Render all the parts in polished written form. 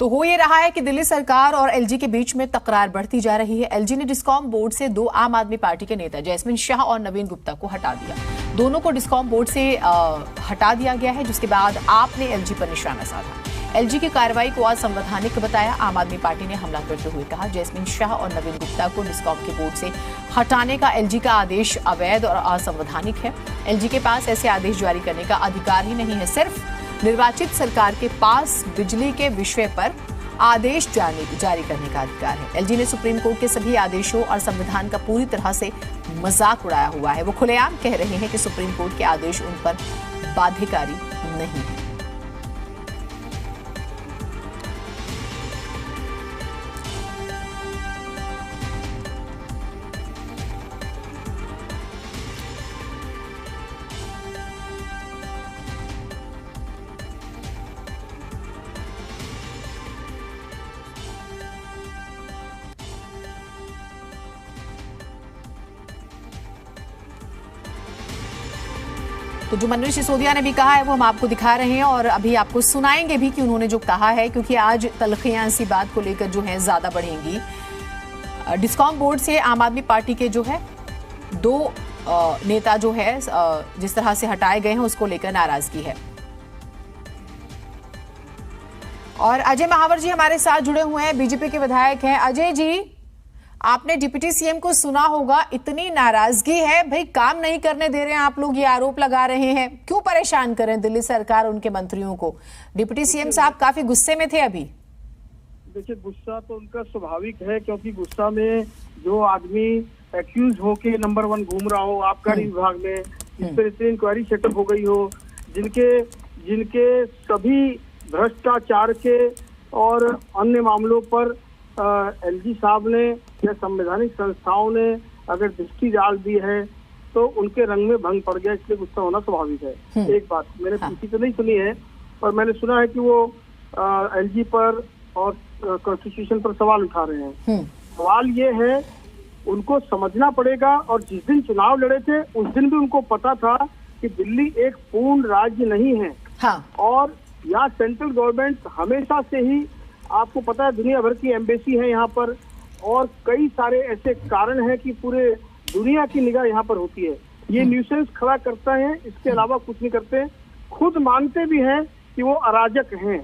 तो हो ये रहा है कि दिल्ली सरकार और एलजी के बीच में तकरार बढ़ती जा रही है। एलजी ने डिस्कॉम बोर्ड से 2 आम आदमी पार्टी के नेता जैस्मिन शाह और नवीन गुप्ता को हटा दिया। दोनों को डिस्कॉम बोर्ड से हटा दिया गया है, जिसके बाद आपने एलजी पर निशाना साधा। एलजी की कार्रवाई को असंवैधानिक बताया। आम आदमी पार्टी ने हमला करते हुए कहा, जैस्मिन शाह और नवीन गुप्ता को डिस्कॉम के बोर्ड से हटाने का एलजी का आदेश अवैध और असंवैधानिक है। एलजी के पास ऐसे आदेश जारी करने का अधिकार ही नहीं है। सिर्फ निर्वाचित सरकार के पास बिजली के विषय पर आदेश जारी करने का अधिकार है। एलजी ने सुप्रीम कोर्ट के सभी आदेशों और संविधान का पूरी तरह से मजाक उड़ाया हुआ है। वो खुलेआम कह रहे हैं कि सुप्रीम कोर्ट के आदेश उन पर बाध्यकारी नहीं है। तो जो मनीष सिसोदिया ने भी कहा है वो हम आपको दिखा रहे हैं और अभी आपको सुनाएंगे भी कि उन्होंने जो कहा है, क्योंकि आज तलखियां इसी बात को लेकर जो है ज्यादा बढ़ेंगी। डिस्कॉम बोर्ड से आम आदमी पार्टी के जो है 2 नेता जो है जिस तरह से हटाए गए हैं उसको लेकर नाराजगी है। और अजय महावर जी हमारे साथ जुड़े हुए हैं, बीजेपी के विधायक हैं। अजय जी, आपने डिप्टी सीएम को सुना होगा, इतनी नाराजगी है, भाई काम नहीं करने दे रहे हैं आप लोग, ये आरोप लगा रहे हैं। क्यों परेशान करें दिल्ली सरकार उनके मंत्रियों को? डिप्टी सीएम साहब काफी गुस्से में थे अभी। देखिए, गुस्सा तो उनका स्वाभाविक है, क्योंकि गुस्सा में जो आदमी एक्यूज होके नंबर 1 घूम रहा हो आबकारी विभाग में, जिस पर इतनी इंक्वायरी सेटअप हो गई हो, जिनके सभी भ्रष्टाचार के और अन्य मामलों पर एलजी साहब ने या संवैधानिक संस्थाओं ने अगर दृष्टि डाल दी है तो उनके रंग में भंग पड़ गया, इसलिए गुस्सा होना स्वाभाविक है। एक बात मैंने किसी तो नहीं सुनी है, पर मैंने सुना है कि वो एलजी पर और कॉन्स्टिट्यूशन पर सवाल उठा रहे हैं। सवाल ये है, उनको समझना पड़ेगा, और जिस दिन चुनाव लड़े थे उस दिन भी उनको पता था कि दिल्ली एक पूर्ण राज्य नहीं है। और यहाँ सेंट्रल गवर्नमेंट हमेशा से ही, आपको पता है, दुनिया भर की एम्बेसी है यहाँ पर, और कई सारे ऐसे कारण हैं कि पूरे दुनिया की निगाह यहाँ पर होती है। ये न्यूसेंस खड़ा करता है, इसके अलावा कुछ नहीं करते। खुद मानते भी हैं कि वो अराजक हैं,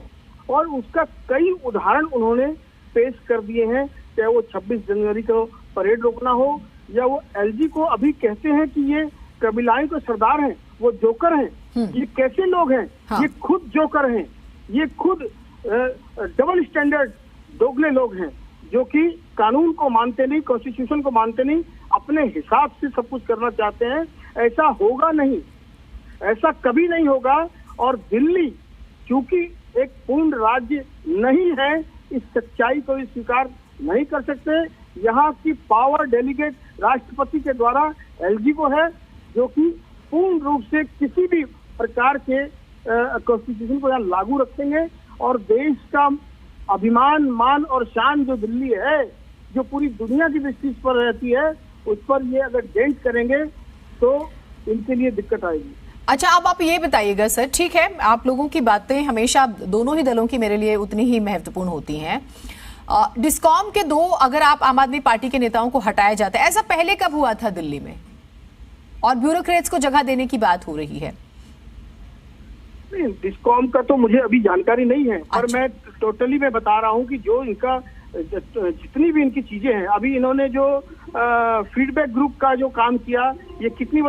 और उसका कई उदाहरण उन्होंने पेश कर दिए हैं। चाहे वो 26 जनवरी को परेड रोकना हो, या वो एलजी को अभी कहते हैं कि ये कबीलाई के सरदार हैं, वो जोकर हैं। ये कैसे लोग हैं? ये खुद जोकर हैं, ये खुद डबल स्टैंडर्ड दोगले लोग हैं, जो कि कानून को मानते नहीं, कॉन्स्टिट्यूशन को मानते नहीं, अपने हिसाब से सब कुछ करना चाहते हैं। ऐसा होगा नहीं, ऐसा कभी नहीं होगा। और दिल्ली चूंकि एक पूर्ण राज्य नहीं है, इस सच्चाई को स्वीकार नहीं कर सकते। यहाँ की पावर डेलीगेट राष्ट्रपति के द्वारा एलजी को है, जो कि पूर्ण रूप से किसी भी प्रकार के कॉन्स्टिट्यूशन को यहाँ लागू रखेंगे, और देश का अभिमान, मान और शान जो दिल्ली है, जो पूरी दुनिया की दृष्टि पर रहती है, उस पर ये अगर डेंट करेंगे तो इनके लिए दिक्कत आएगी। अच्छा, अब आप ये बताइएगा सर, ठीक है, आप लोगों की बातें हमेशा दोनों ही दलों की मेरे लिए उतनी ही महत्वपूर्ण होती हैं। डिस्कॉम के 2 अगर आप आम आदमी पार्टी के नेताओं को हटाया जाता है, ऐसा पहले कब हुआ था दिल्ली में? और ब्यूरोक्रेट्स को जगह देने की बात हो रही है। नहीं, डिस्कॉम का तो मुझे अभी जानकारी नहीं है, पर मैं टोटली मैं बता रहा हूँ कि जो इनका जितनी भी इनकी चीजें हैं, अभी इन्होंने जो फीडबैक ग्रुप का जो काम किया, ये कितनी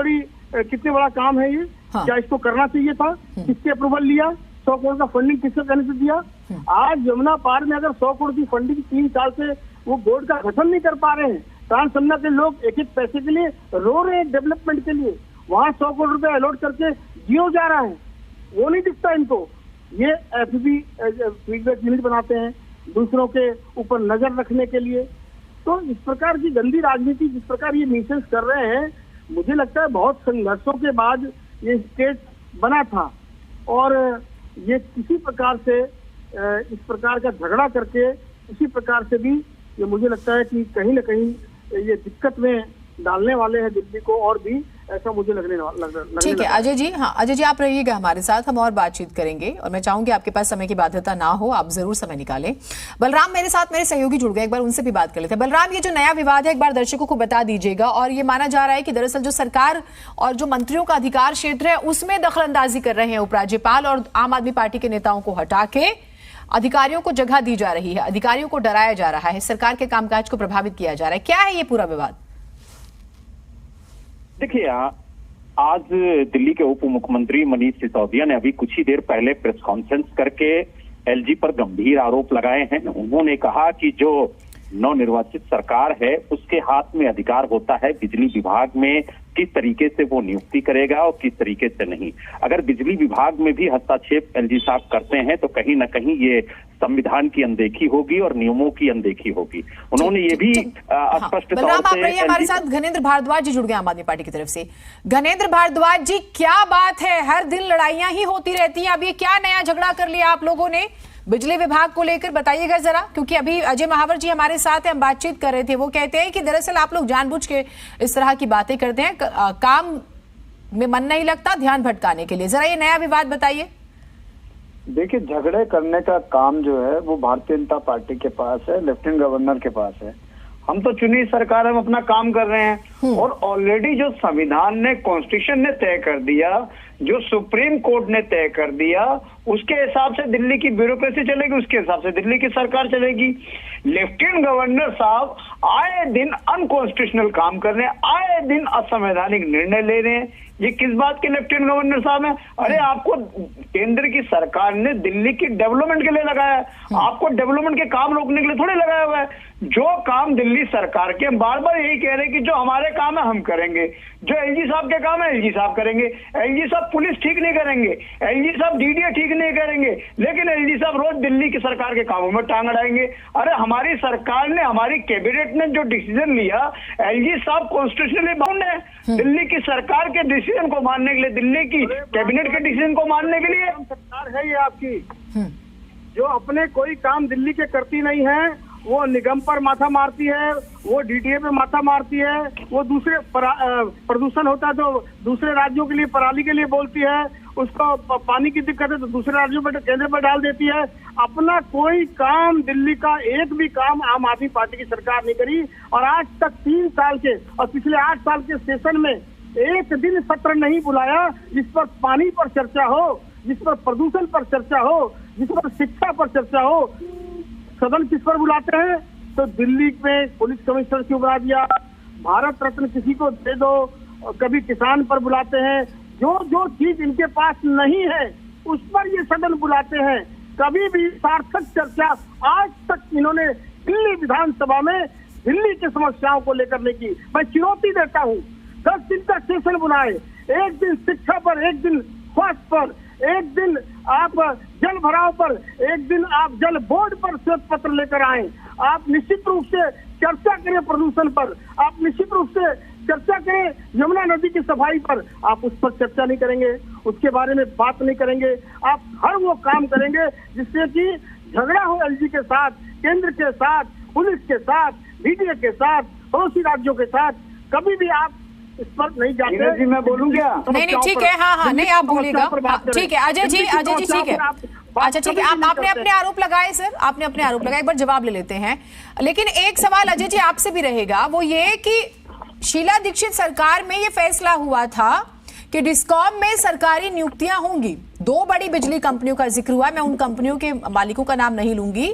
बड़ा काम है ये। क्या इसको करना चाहिए था? किसके अप्रूवल लिया? 100 करोड़ का फंडिंग किसके कहने से दिया? आज यमुना पार में अगर 100 करोड़ की फंडिंग 3 साल से वो बोर्ड का गठन नहीं कर पा रहे हैं, ट्रांसमना के लोग एक पैसे के लिए रो रहे हैं, डेवलपमेंट के लिए, वहाँ 100 करोड़ रुपए अलॉट करके जियो जा रहा है, वो नहीं दिखता इनको। ये एफबी फीडबैक यूनिट बनाते हैं दूसरों के ऊपर नजर रखने के लिए। तो इस प्रकार की गंदी राजनीति जिस प्रकार ये न्यूसेंस कर रहे हैं, मुझे लगता है बहुत संघर्षों के बाद ये स्टेट बना था, और ये किसी प्रकार से इस प्रकार का झगड़ा करके किसी प्रकार से भी ये मुझे लगता है कि कहीं ना कहीं ये दिक्कत में डालने वाले हैं दिल्ली को, और भी ऐसा मुझे लगने ठीक है लगा। अजय जी, हाँ अजय जी आप रहिएगा हमारे साथ, हम और बातचीत करेंगे और मैं चाहूंगी आपके पास समय की बाध्यता ना हो, आप जरूर समय निकालें। बलराम मेरे साथ, मेरे सहयोगी जुड़ गए, एक बार उनसे भी बात कर लेते हैं। बलराम, ये जो नया विवाद है एक बार दर्शकों को बता दीजिएगा। और ये माना जा रहा है कि दरअसल जो सरकार और जो मंत्रियों का अधिकार क्षेत्र है उसमें दखलंदाजी कर रहे हैं उपराज्यपाल, और आम आदमी पार्टी के नेताओं को हटा के अधिकारियों को जगह दी जा रही है, अधिकारियों को डराया जा रहा है, सरकार के कामकाज को प्रभावित किया जा रहा है। क्या है ये पूरा विवाद? देखिए, आज दिल्ली के उप मुख्यमंत्री मनीष सिसोदिया ने अभी कुछ ही देर पहले प्रेस कॉन्फ्रेंस करके एलजी पर गंभीर आरोप लगाए हैं। उन्होंने कहा कि जो नवनिर्वाचित सरकार है उसके हाथ में अधिकार होता है बिजली विभाग में किस तरीके से वो नियुक्ति करेगा और किस तरीके से नहीं। अगर बिजली विभाग में भी हस्तक्षेप एलजी साहब करते हैं तो कहीं ना कहीं ये संविधान की अनदेखी होगी और नियमों की अनदेखी होगी। उन्होंने ये भी स्पष्ट तौर से हमारे साथ घनेंद्र भारद्वाज जी जुड़ गए आम आदमी पार्टी की तरफ से। घनेंद्र भारद्वाज जी, क्या बात है, हर दिन लड़ाइयां ही होती रहती हैं, अब ये क्या नया झगड़ा कर लिया आप लोगों ने बिजली विभाग को लेकर? बताइएगा जरा, क्योंकि अभी अजय महावर जी हमारे साथ हैं, हम बातचीत कर रहे थे, वो कहते हैं कि दरअसल आप लोग जानबूझ के इस तरह की बातें करते हैं, काम में मन नहीं लगता, ध्यान भटकाने के लिए। जरा ये नया विवाद बताइए। देखिए, झगड़े करने का काम जो है वो भारतीय जनता पार्टी के पास है, लेफ्टिनेंट गवर्नर के पास है। हम तो चुनी सरकार, हम अपना काम कर रहे हैं और ऑलरेडी जो संविधान ने, कॉन्स्टिट्यूशन ने तय कर दिया, जो सुप्रीम कोर्ट ने तय कर दिया, उसके हिसाब से दिल्ली की ब्यूरोक्रेसी चलेगी, उसके हिसाब से दिल्ली की सरकार चलेगी। लेफ्टिनेंट गवर्नर साहब आए दिन अनकॉन्स्टिट्यूशनल काम कर रहे हैं, आए दिन असंवैधानिक निर्णय ले रहे हैं। ये किस बात के लेफ्टिनेंट गवर्नर साहब हैं? अरे आपको केंद्र की सरकार ने दिल्ली की डेवलपमेंट के लिए लगाया है, आपको डेवलपमेंट के काम रोकने के लिए थोड़ी लगाया हुआ है। जो काम दिल्ली सरकार के, हम बार बार यही कह रहे हैं कि जो हमारे काम है हम करेंगे, जो एलजी साहब के काम है एलजी साहब करेंगे। एलजी साहब पुलिस ठीक नहीं करेंगे, एलजी साहब डीडीए ठीक नहीं करेंगे, लेकिन एलजी साहब रोज दिल्ली की सरकार के कामों में टांग अड़ाएंगे। अरे हमारी सरकार ने, हमारी कैबिनेट ने जो डिसीजन लिया, एलजी साहब कॉन्स्टिट्यूशनली बाउंड है दिल्ली की सरकार के डिसीजन को मानने के लिए, दिल्ली की कैबिनेट के डिसीजन को मानने के लिए। सरकार है ये आपकी, जो अपने कोई काम दिल्ली के करती नहीं है, वो निगम पर माथा मारती है, वो डीडीए पे माथा मारती है, वो दूसरे प्रदूषण होता है तो दूसरे राज्यों के लिए, पराली के लिए बोलती है, उसको पानी की दिक्कत है तो दूसरे राज्यों पर, केंद्र पर डाल देती है। अपना कोई काम, दिल्ली का एक भी काम आम आदमी पार्टी की सरकार नहीं करी। और आज तक 3 साल के और पिछले 8 साल के सेशन में एक दिन सत्र नहीं बुलाया जिस पर पानी पर चर्चा हो, जिस पर प्रदूषण पर चर्चा हो, जिस पर शिक्षा पर चर्चा हो। सदन किस पर बुलाते हैं? तो दिल्ली में पुलिस कमिश्नर क्यों बुला दिया, भारत रत्न किसी को दे दो, कभी किसान पर बुलाते हैं। जो जो चीज इनके पास नहीं है उस पर ये सदन बुलाते हैं। कभी भी सार्थक चर्चा आज तक इन्होंने दिल्ली विधानसभा में दिल्ली की समस्याओं को लेकर नहीं की। मैं चुनौती देता हूँ, 10 दिन का सेशन बुलाए, एक दिन शिक्षा पर, एक दिन स्वास्थ्य पर, एक दिन आप जल भराव पर, एक दिन आप जल बोर्ड पर श्वेत पत्र लेकर आए। आप निश्चित रूप से चर्चा करें प्रदूषण पर, आप निश्चित रूप से चर्चा करें यमुना नदी की सफाई पर। आप उस पर चर्चा नहीं करेंगे, उसके बारे में बात नहीं करेंगे। आप हर वो काम करेंगे जिससे कि झगड़ा हो एलजी के साथ, केंद्र के साथ, पुलिस के साथ, डीडीए के साथ, पड़ोसी राज्यों के साथ। कभी भी आप इस पर नहीं जाते। जी मैं बोलूं क्या? नहीं ठीक है, हाँ नहीं आप बोलिएगा, ठीक है अजय जी ठीक है। अच्छा ठीक है, आपने अपने आरोप लगाए सर, आपने अपने आरोप लगाए, एक बार जवाब ले लेते हैं। लेकिन एक सवाल अजय जी आपसे भी रहेगा, वो ये कि शीला दीक्षित सरकार में ये फैसला हुआ था कि डिस्कॉम में सरकारी नियुक्तियां होंगी। 2 बड़ी बिजली कंपनियों का जिक्र हुआ, मैं उन कंपनियों के मालिकों का नाम नहीं लूंगी,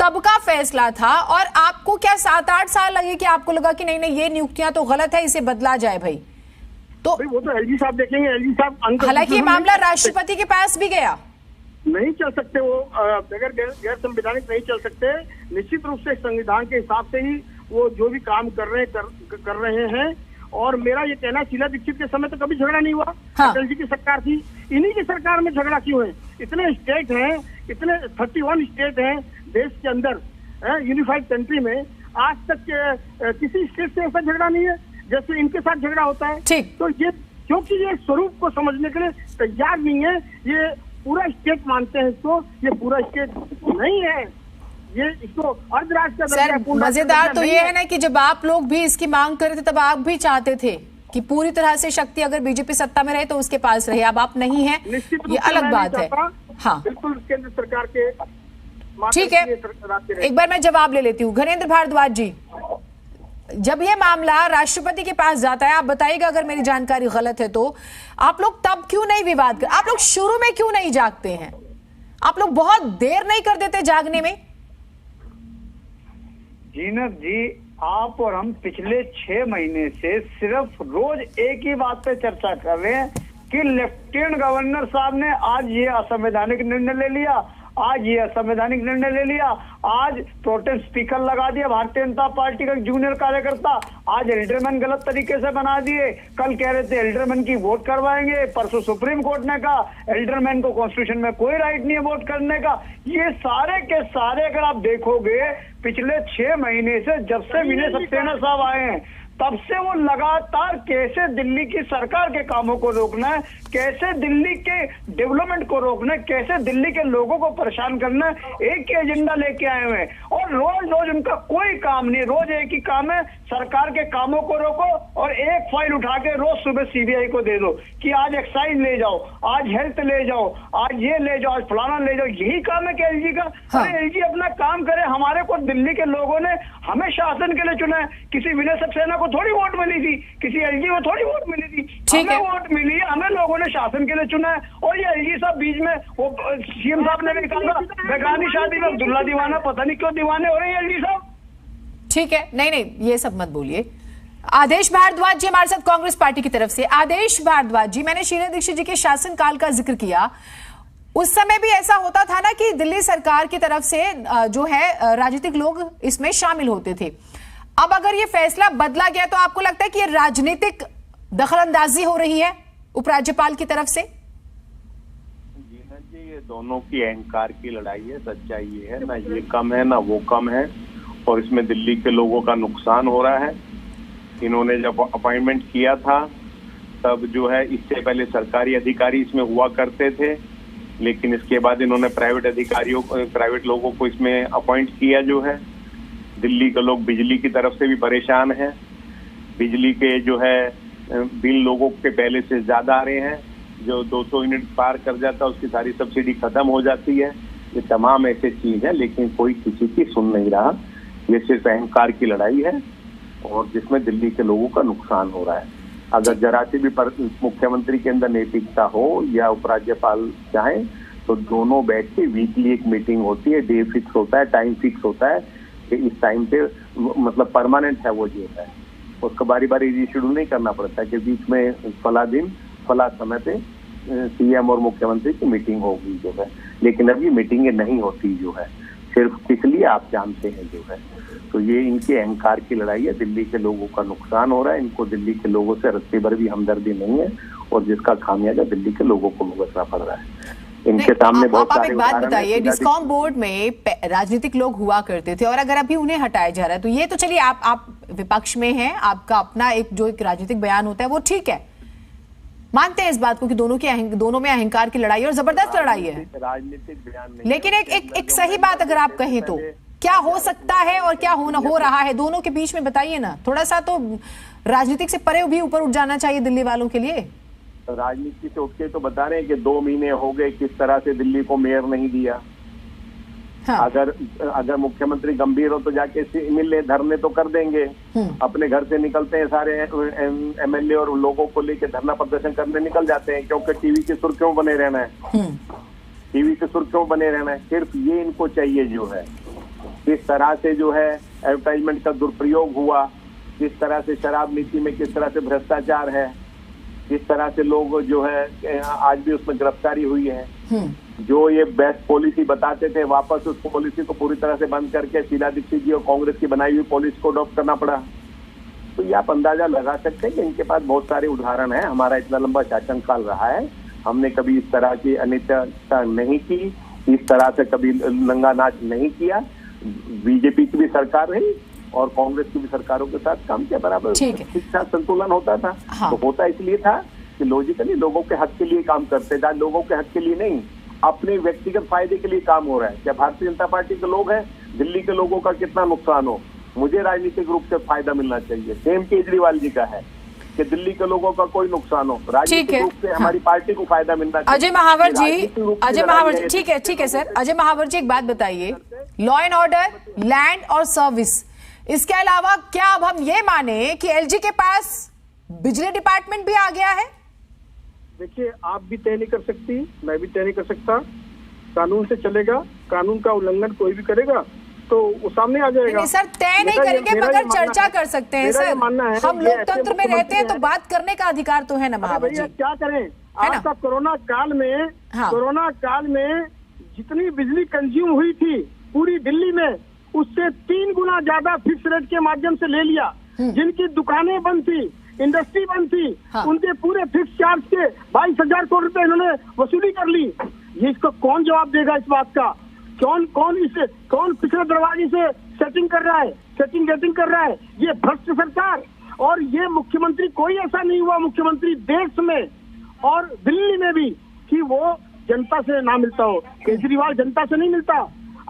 तब का फैसला था। और आपको क्या 7-8 साल लगे कि आपको लगा कि नहीं नहीं ये नियुक्तियां तो गलत है, इसे बदला जाए भाई? तो वो तो एलजी साहब देखेंगे, एलजी साहब। हालांकि ये मामला राष्ट्रपति के पास भी गया, नहीं चल सकते वो, बगैर गैर संवैधानिक नहीं चल सकते। निश्चित रूप से संविधान के हिसाब से ही वो जो भी काम कर रहे हैं। और मेरा ये कहना, शीला दीक्षित के समय तो कभी झगड़ा नहीं हुआ, अटल जी की सरकार थी, इन्हीं की सरकार में झगड़ा क्यों है? इतने स्टेट हैं, इतने 31 स्टेट हैं देश के अंदर, यूनिफाइड कंट्री में, आज तक किसी स्टेट से ऐसा झगड़ा नहीं है जैसे इनके साथ झगड़ा होता है। तो ये, क्योंकि ये स्वरूप को समझने के लिए तैयार नहीं है, ये पूरा स्टेट मानते हैं इसको, ये पूरा स्टेट नहीं है, ये इसको अर्धराष्ट्र का सर, मजेदार तो ये है ना कि जब आप लोग भी इसकी मांग कर रहे थे तब आप भी चाहते थे कि पूरी तरह से शक्ति अगर बीजेपी सत्ता में रहे तो उसके पास रहे, अब आप नहीं है, ये अलग बात है। हाँ बिल्कुल केंद्र सरकार के ठीक है, एक बार मैं जवाब ले लेती हूँ। घनेंद्र भारद्वाज जी, जब ये मामला राष्ट्रपति के पास जाता है, आप बताइएगा अगर मेरी जानकारी गलत है तो, आप लोग तब क्यों नहीं विवाद कर, आप लोग शुरू में क्यों नहीं जागते हैं? आप लोग बहुत देर नहीं कर देते जागने में? जीनत जी, आप और हम पिछले 6 महीने से सिर्फ रोज एक ही बात पे चर्चा कर रहे हैं कि लेफ्टिनेंट गवर्नर साहब ने आज ये असंवैधानिक निर्णय ले लिया, आज ये असंवैधानिक निर्णय ले लिया, आज प्रोटेस्ट स्पीकर लगा दिया भारतीय जनता पार्टी का जूनियर कार्यकर्ता, आज एल्डरमैन गलत तरीके से बना दिए, कल कह रहे थे एल्डरमैन की वोट करवाएंगे, परसों सुप्रीम कोर्ट ने कहा एल्डरमैन को कॉन्स्टिट्यूशन में कोई राइट नहीं है वोट करने का। ये सारे के सारे अगर आप देखोगे पिछले 6 महीने से जब से विनय सक्सेना साहब आए हैं तब से वो लगातार कैसे दिल्ली की सरकार के कामों को रोकना है, कैसे दिल्ली के डेवलपमेंट को रोकना है, कैसे दिल्ली के लोगों को परेशान करना है, एक ही एजेंडा लेके आए हुए हैं। और रोज रोज उनका कोई काम नहीं, रोज एक ही काम है, सरकार के कामों को रोको और एक फाइल उठा के रोज सुबह सीबीआई को दे दो कि आज एक्साइज ले जाओ, आज हेल्थ ले जाओ, आज ये ले जाओ, आज फलाना ले जाओ। यही काम है क्या एलजी का? अरे एलजी अपना काम करे। हमारे को दिल्ली के लोगों ने हमें शासन के लिए चुना है, किसी विनय सक्सेना को थोड़ी वोट मिली थी, किसी एलजी को थोड़ी वोट मिली थी, हमें वोट मिली है, हमें लोगों ने शासन के लिए चुना है। और ये एलजी साहब बीच में वो सीएम साहब ने भी कहा बेगानी शादी में अब्दुल्ला दीवाना, पता नहीं क्यों दीवाने हो रहे हैं एलजी साहब। ठीक है, नहीं ये सब मत बोलिए। आदेश भारद्वाज जी हमारे साथ कांग्रेस पार्टी की तरफ से। आदेश भारद्वाज जी, मैंने शीला दीक्षित जी के शासनकाल का जिक्र किया, उस समय भी ऐसा होता था ना कि दिल्ली सरकार की तरफ से जो है राजनीतिक लोग इसमें शामिल होते थे। अब अगर ये फैसला बदला गया तो आपको लगता है कि ये राजनीतिक दखलंदाजी हो रही है उपराज्यपाल की तरफ से? जी, ये दोनों की अहंकार की लड़ाई है। सच्चाई ये है, ना ये कम है ना वो कम है, और इसमें दिल्ली के लोगों का नुकसान हो रहा है। इन्होंने जब अपॉइंटमेंट किया था तब जो है इससे पहले सरकारी अधिकारी इसमें हुआ करते थे, लेकिन इसके बाद इन्होंने प्राइवेट लोगों को इसमें अपॉइंट किया। जो है दिल्ली के लोग बिजली की तरफ से भी परेशान हैं, बिजली के जो है बिल लोगों के पहले से ज्यादा आ रहे हैं, जो 200 यूनिट पार कर जाता है उसकी सारी सब्सिडी खत्म हो जाती है। ये तमाम ऐसे चीज है, लेकिन कोई किसी की सुन नहीं रहा। ये सिर्फ अहंकार की लड़ाई है और जिसमें दिल्ली के लोगों का नुकसान हो रहा है। अगर जरा सी भी मुख्यमंत्री के अंदर नैतिकता हो या उपराज्यपाल चाहे तो दोनों बैठ के वीकली एक मीटिंग होती है, डे फिक्स होता है, टाइम फिक्स होता है कि इस टाइम पे मतलब परमानेंट है वो जो है, उसका बारी बारी रीशेड्यूल नहीं करना पड़ता है कि बीच में फला दिन फला समय पे सीएम और मुख्यमंत्री की मीटिंग होगी जो है। लेकिन अब ये मीटिंगें नहीं होती जो है, सिर्फ किस लिए आप जानते हैं जो है। तो ये इनके अहंकार की लड़ाई है, दिल्ली के लोगों का नुकसान हो रहा है, इनको दिल्ली के लोगों से रत्ती भर भी हमदर्दी नहीं है और जिसका खामियाजा दिल्ली के लोगों को भुगतना पड़ रहा है। इनके सामने बहुत सारे एक बात बताइए, डिस्कॉम बोर्ड में राजनीतिक लोग हुआ करते थे और अगर अभी उन्हें हटाया जा रहा है तो ये तो चलिए आप विपक्ष में हैं, आपका अपना एक राजनीतिक बयान होता है वो ठीक है, मानते हैं इस बात को कि दोनों में अहंकार की लड़ाई और जबरदस्त लड़ाई है, राजनीतिक बयान नहीं। लेकिन एक सही बात अगर आप कहें तो क्या हो सकता है और क्या हो रहा है दोनों के बीच में, बताइए ना। थोड़ा सा तो राजनीतिक से परे भी ऊपर उठ जाना चाहिए दिल्ली वालों के लिए। राजनीति से उठ के तो बता रहे हैं कि 2 महीने हो गए किस तरह से दिल्ली को मेयर नहीं दिया। हाँ। अगर मुख्यमंत्री गंभीर हो तो जाके मिलने धरने तो कर देंगे। अपने घर से निकलते हैं सारे एमएलए और लोगों को लेके धरना प्रदर्शन करने निकल जाते हैं, क्योंकि टीवी की सुर्खियों बने रहना है, टीवी की सुर्खियों बने रहना है। सिर्फ ये इनको चाहिए जो है, किस तरह से जो है एडवर्टाइजमेंट का दुरुपयोग हुआ, किस तरह से शराब नीति में किस तरह से भ्रष्टाचार है, किस तरह से लोग जो है आज भी उसमें गिरफ्तारी हुई है। जो ये बेस्ट पॉलिसी बताते थे वापस उस पॉलिसी को पूरी तरह से बंद करके शीला दीक्षित जी और कांग्रेस की बनाई हुई पॉलिसी को अडॉप्ट करना पड़ा। तो ये आप अंदाजा लगा सकते हैं कि इनके पास बहुत सारे उदाहरण हैं। हमारा इतना लंबा शासनकाल रहा है, हमने कभी इस तरह की अनियमितता नहीं की, इस तरह से कभी नंगा नाच नहीं किया। बीजेपी की भी सरकार रही और कांग्रेस की भी सरकारों के साथ काम किया, बराबर शिक्षा संतुलन होता था। हाँ। तो होता इसलिए था कि लॉजिकली लोगों के हक के लिए काम करते थे, लोगों के हक के लिए नहीं, अपने व्यक्तिगत फायदे के लिए काम हो रहा है। क्या भारतीय जनता पार्टी के लोग हैं, दिल्ली के लोगों का कितना नुकसान हो, मुझे राजनीतिक रूप से फायदा मिलना चाहिए। सेम केजरीवाल जी का है, कि दिल्ली के लोगों का कोई नुकसान हो। राजनीतिक रूप से हमारी पार्टी को फायदा मिलना चाहिए। अजय महावर जी, ठीक है सर। अजय महावर जी, एक बात बताइए, लॉ एंड ऑर्डर, लैंड और सर्विस, इसके अलावा क्या अब हम ये माने कि एलजी के पास बिजली डिपार्टमेंट भी आ गया है? देखिए, आप भी तय नहीं कर सकती, मैं भी तय नहीं कर सकता। कानून से चलेगा, कानून का उल्लंघन कोई भी करेगा तो वो सामने आ जाएगा। नहीं सर, तय नहीं करेंगे मगर चर्चा कर सकते हैं सर। हम लोकतंत्र में रहते हैं तो बात करने का अधिकार तो है ना महावर जी। क्या करें, आज तक कोरोना काल में जितनी बिजली कंज्यूम हुई थी पूरी दिल्ली में, उससे 3 गुना ज्यादा फिक्स रेट के माध्यम से ले लिया। जिनकी दुकानें बंद थी, इंडस्ट्री बंद थी, उनके पूरे फिक्स चार्ज के 22,000 करोड़ रुपए इन्होंने वसूली कर ली। ये इसको कौन जवाब देगा इस बात का? कौन पिछले दरवाजे से सेटिंग कर रहा है, सेटिंग कर रहा है? ये भ्रष्ट सरकार। और ये मुख्यमंत्री, कोई ऐसा नहीं हुआ मुख्यमंत्री देश में और दिल्ली में भी कि वो जनता से ना मिलता हो। केजरीवाल जनता से नहीं मिलता।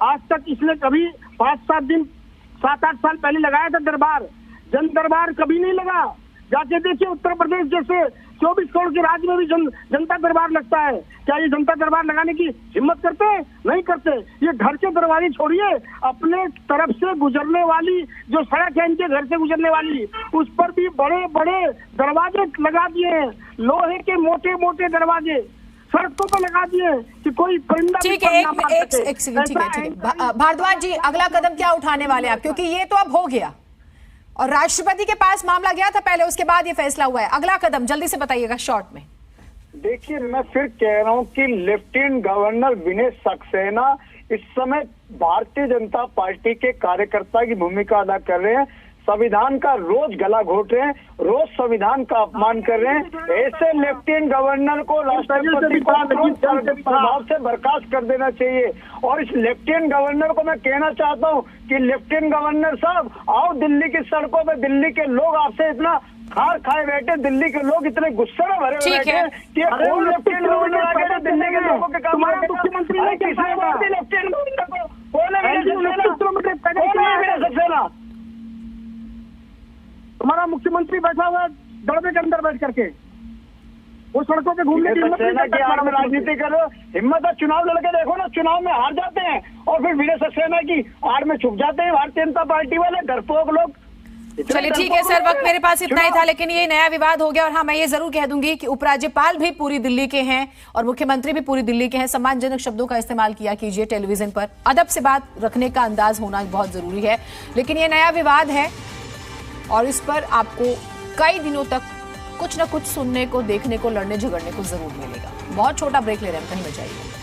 आज तक इसने कभी 5-7 दिन, 7-8 साल पहले लगाया था दरबार, जन दरबार कभी नहीं लगा। जाके देखिए उत्तर प्रदेश जैसे 24 करोड़ के राज्य में भी जनता दरबार लगता है। क्या ये जनता दरबार लगाने की हिम्मत करते हैं? नहीं करते। ये घर के दरबारी छोड़िए, अपने तरफ से गुजरने वाली जो सड़क है, इनके घर से गुजरने वाली, उस पर भी बड़े बड़े दरवाजे लगा दिए हैं, लोहे के मोटे मोटे दरवाजे सड़कों पर लगा दिए कि कोई परिंदा। ठीक है, एक सेकंड, ठीक है। भारद्वाज जी, अगला कदम क्या उठाने वाले आप? क्योंकि ये तो अब हो गया और राष्ट्रपति के पास मामला गया था पहले, उसके बाद ये फैसला हुआ है। अगला कदम जल्दी से बताइएगा शॉर्ट में। देखिए, मैं फिर कह रहा हूं कि लेफ्टिनेंट गवर्नर विनय सक्सेना इस समय भारतीय जनता पार्टी के कार्यकर्ता की भूमिका अदा कर रहे हैं। संविधान का रोज गला घोट रहे हैं, रोज संविधान का अपमान कर रहे हैं। ऐसे लेफ्टिनेंट गवर्नर को राष्ट्रपति को प्रभाव से बर्खास्त कर देना चाहिए। और इस लेफ्टिनेंट गवर्नर को मैं कहना चाहता हूं कि लेफ्टिनेंट गवर्नर साहब, आओ दिल्ली की सड़कों पे, दिल्ली के लोग आपसे इतना खार खाए बैठे, दिल्ली के लोग इतने गुस्से में भरे हुए बैठे कि कौन लेफ्टिनेंट गवर्नर आ गया दिल्ली के लोगों के काम में? मुख्यमंत्री किसने बात दी लेफ्टिनेंट गवर्नर को? सक्सेना हमारा मुख्यमंत्री बैठा हुआ है दड़बे के अंदर बैठ करके, वो सड़कों पे घूमने की राजनीति करो। हिम्मत है, चुनाव लड़के देखो ना, चुनाव में हार जाते हैं और फिर विनय सक्सेना की आड़ में छुप जाते हैं भारतीय जनता पार्टी वाले डरपोक लोग। चलिए ठीक है सर, वक्त मेरे पास इतना ही था, लेकिन ये नया विवाद हो गया। और हाँ, मैं ये जरूर कह दूंगी कि उपराज्यपाल भी पूरी दिल्ली के हैं और मुख्यमंत्री भी पूरी दिल्ली के हैं। सम्मानजनक शब्दों का इस्तेमाल किया कीजिए टेलीविजन पर, अदब से बात रखने का अंदाज होना बहुत जरूरी है। लेकिन ये नया विवाद है और इस पर आपको कई दिनों तक कुछ न कुछ सुनने को, देखने को, लड़ने झगड़ने को जरूर मिलेगा। बहुत छोटा ब्रेक ले रहे हैं, कहीं बचाइए।